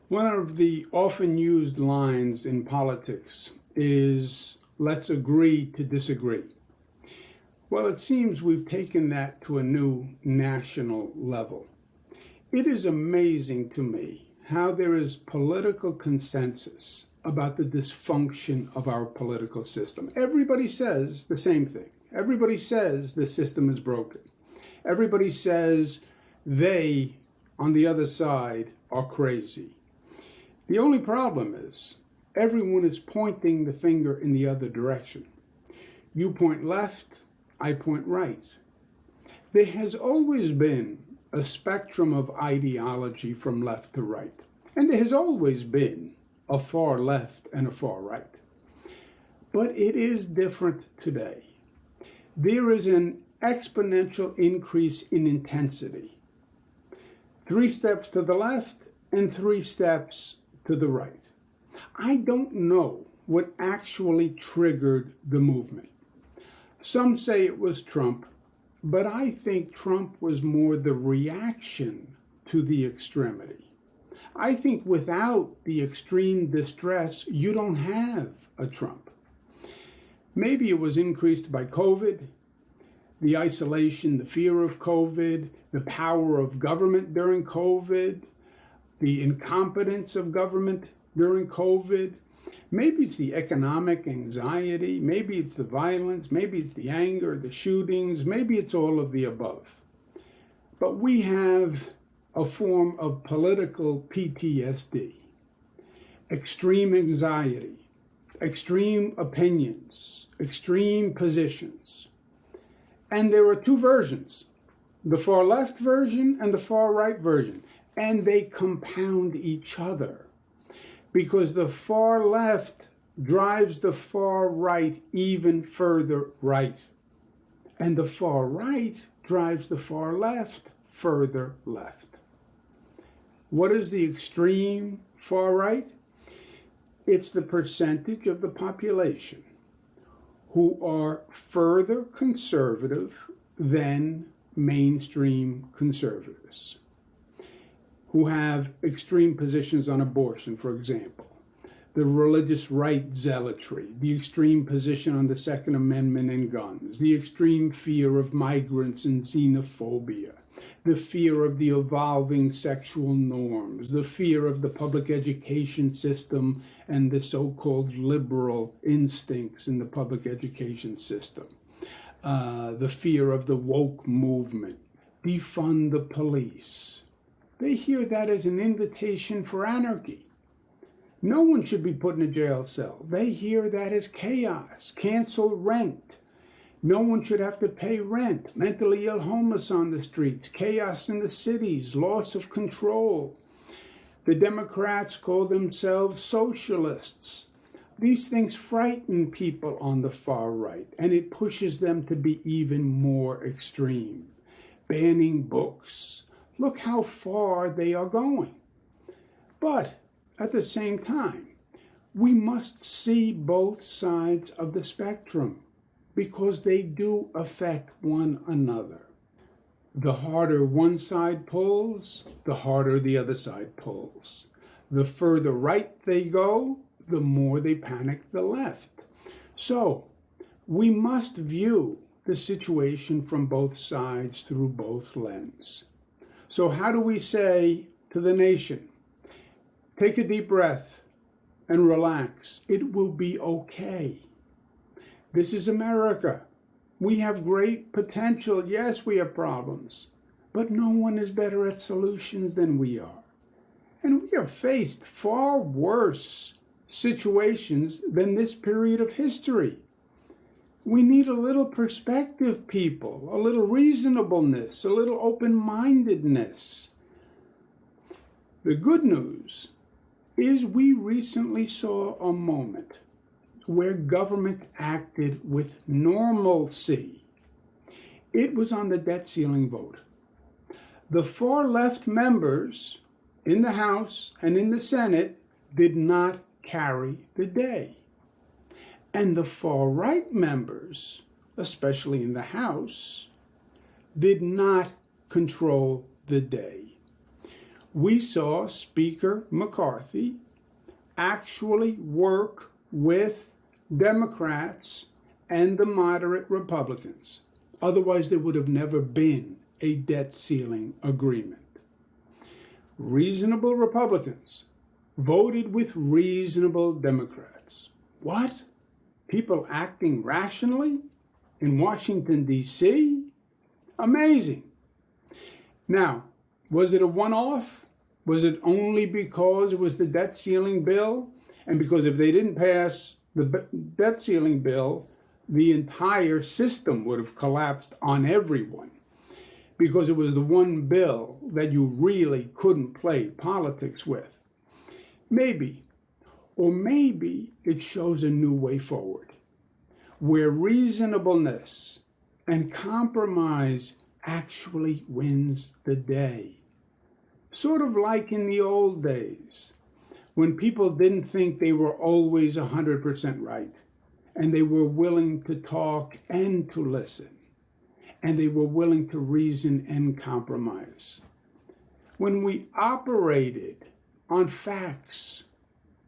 One of the often used lines in politics is, let's agree to disagree. Well, it seems we've taken that to a new national level. It is amazing to me how there is political consensus about the dysfunction of our political system. Everybody says the same thing. Everybody says the system is broken. Everybody says they, on the other side, are crazy. The only problem is everyone is pointing the finger in the other direction. You point left, I point right. There has always been a spectrum of ideology from left to right, and there has always been a far left and a far right. But it is different today. There is an exponential increase in intensity. 3 steps to the left and 3 steps to the right. I don't know what actually triggered the movement. Some say it was Trump, but I think Trump was more the reaction to the extremity. I think without the extreme distress, you don't have a Trump. Maybe it was increased by COVID, the isolation, the fear of COVID, the power of government during COVID, the incompetence of government during COVID. Maybe it's the economic anxiety, maybe it's the violence, maybe it's the anger, the shootings, maybe it's all of the above. But we have a form of political PTSD, extreme anxiety, extreme opinions, extreme positions. And there are 2 versions, the far left version and the far right version. And they compound each other because the far left drives the far right even further right. And the far right drives the far left further left. What is the extreme far right? It's the percentage of the population who are further conservative than mainstream conservatives, who have extreme positions on abortion, for example, the religious right zealotry, the extreme position on the Second Amendment and guns, the extreme fear of migrants and xenophobia, the fear of the evolving sexual norms, the fear of the public education system and the so-called liberal instincts in the public education system, the fear of the woke movement, defund the police. They hear that as an invitation for anarchy. No one should be put in a jail cell. They hear that as chaos, cancel rent. No one should have to pay rent, mentally ill homeless on the streets, chaos in the cities, loss of control. The Democrats call themselves socialists. These things frighten people on the far right, and it pushes them to be even more extreme. Banning books. Look how far they are going. But at the same time, we must see both sides of the spectrum because they do affect one another. The harder one side pulls, the harder the other side pulls. The further right they go, the more they panic the left. So we must view the situation from both sides through both lenses. So how do we say to the nation, take a deep breath and relax. It will be okay. This is America. We have great potential. Yes, we have problems, but no one is better at solutions than we are. And we have faced far worse situations than this period of history. We need a little perspective, people, a little reasonableness, a little open-mindedness. The good news is we recently saw a moment where government acted with normalcy. It was on the debt ceiling vote. The far left members in the House and in the Senate did not carry the day. And the far right members, especially in the House, did not control the day. we saw Speaker McCarthy actually work with Democrats and the moderate Republicans. Otherwise, there would have never been a debt ceiling agreement. Reasonable Republicans voted with reasonable Democrats. What? People acting rationally in Washington, D.C.? Amazing. Now, was it a one-off? Was it only because it was the debt ceiling bill? And because if they didn't pass the debt ceiling bill, the entire system would have collapsed on everyone, because it was the one bill that you really couldn't play politics with. Maybe, or maybe it shows a new way forward, where reasonableness and compromise actually wins the day. Sort of like in the old days, when people didn't think they were always 100% right, and they were willing to talk and to listen, and they were willing to reason and compromise. When we operated on facts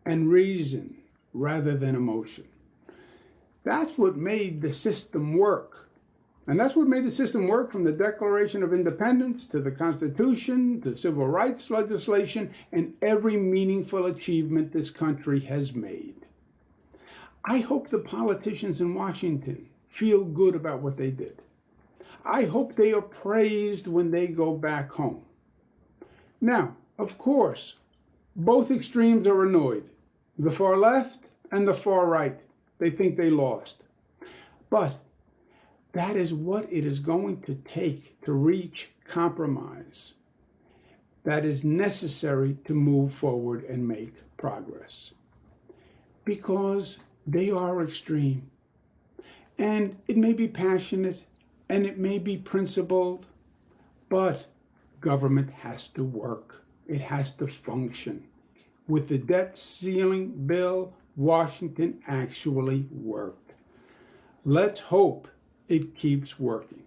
and reason rather than emotion, that's what made the system work. And that's what made the system work, from the Declaration of Independence to the Constitution to civil rights legislation and every meaningful achievement this country has made. I hope the politicians in Washington feel good about what they did. I hope they are praised when they go back home. Now, of course, both extremes are annoyed. The far left and the far right. They think they lost. But that is what it is going to take to reach compromise that is necessary to move forward and make progress. Because they are extreme. And it may be passionate and it may be principled, but government has to work. It has to function. With the debt ceiling bill, Washington actually worked. Let's hope it keeps working.